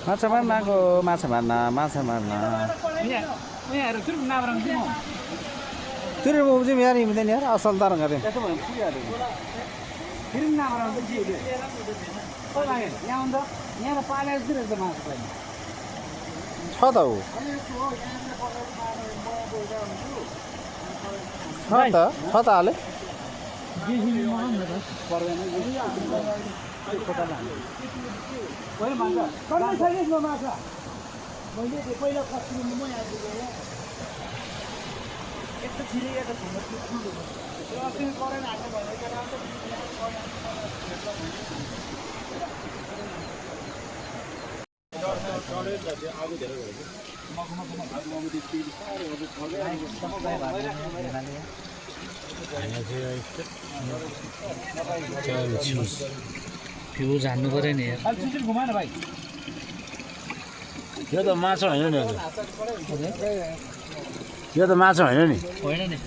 माछा मार्न आएको माछा मार्न माछा मार्न तुरे बाबु चाहिँ यहाँ हिँड्दैन यार असल तर गरे छ त ऊ छ त हाले भ्यू जान्नु पर्यो नि यो त माछा होइन नि यो त माछा होइन नि होइन नि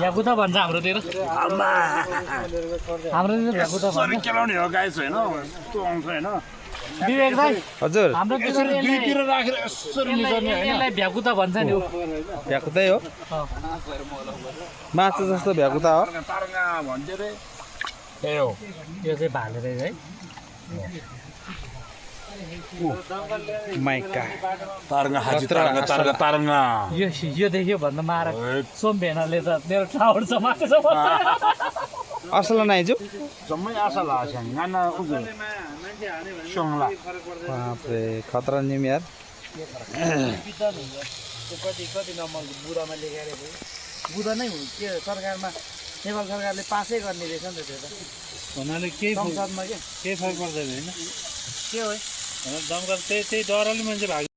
याकुता भन्छ हाम्रोतिर हाम्रोतिर याकुता भन्छ केलाउने हो गाई छैन यस्तो आउँछ होइन विवेक भाइ हजुर हाम्रो दुईतिर राखेर यसरी निकाल्ने होइन यसलाई भ्याकुता भन्छ नि भ्याकुतै हो माछा जस्तो भ्याकुता हो तारङ्गा भन्थ्यो रे त्यही हो यो चाहिँ भाले रहेछ है माइका तारङ्गा हाजी तारङ्गा तारङ्गा तारङ्गा यो देख्यो भन्दा मार सोमभेनाले त मेरो टावर समातेछ असला नाइजु जम्मै आशा लाग्छ गाना उजो सङ्ला बापरे खतरा निम यार कति नम्बर बुढामा लेखेर बुढा नै हो के सरकारमा नेपाल सरकारले पासै गर्ने रहेछ नि त त्यो त भन्नाले केही संसदमा के फरक पर्दैन होइन के हो दमकल त्यही डरले मान्छे भाग्यो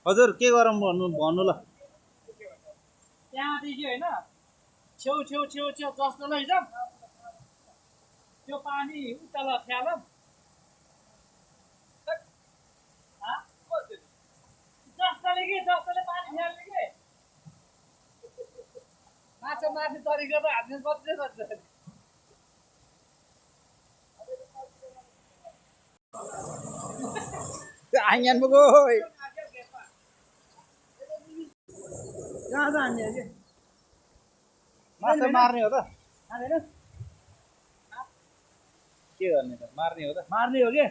हजुर के गरौँ भन्नु ल त्यहाँदेखि होइन छेउ छेउ छेउ छेउ जस्तो लैजाउँ त्यो पानी उकालो फ्यालौँ जस्तोले पानी फ्याल्ने के माछा मार्ने तरिका त हामीले बच्दै बच्छ आइयान पुगो कहाँ जाने के माछा मार्ने हो त के गर्ने त मार्ने हो त मार्ने हो के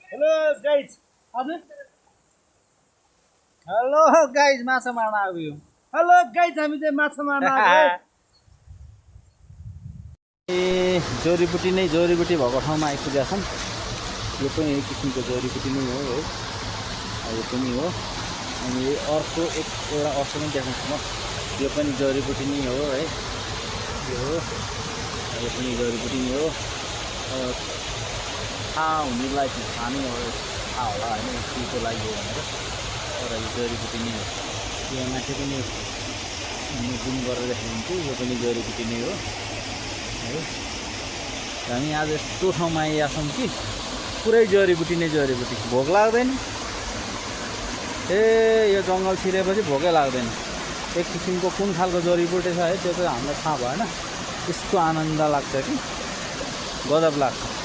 हेलो गाइज हजुर हेलो गाइज माछा मार्न आयो हेलो गाइज हामी चाहिँ माछा मार्न आएको ए जोरीबुटी भएको ठाउँमा आइपुगेका छन् यो पनि एक किसिमको जोरीबुटी नै हो है यो पनि हो अनि अर्को एउटा अर्को पनि देखाउँछु म यो पनि जडीबुटी नै हो है यो पनि जडीबुटी नै हो थाहा हुनेलाई थाहा नै हो थाहा होला होइन केको लागि हो भनेर तर यो जडीबुटी नै हो यहाँ माथि पनि जुम गरेर देखाइदिन्छु यो पनि जडीबुटी नै हो है हामी आज यस्तो ठाउँमा आइरहेका छौँ कि पुरै जडीबुटी नै जडीबुटी भोक लाग्दैन ए यो जङ्गल छिरेपछि भोकै लाग्दैन एक किसिमको कुन खालको जडीबुटी छ है त्यो चाहिँ हामीलाई थाहा भएन यस्तो आनन्द लाग्छ कि गजब लाग्छ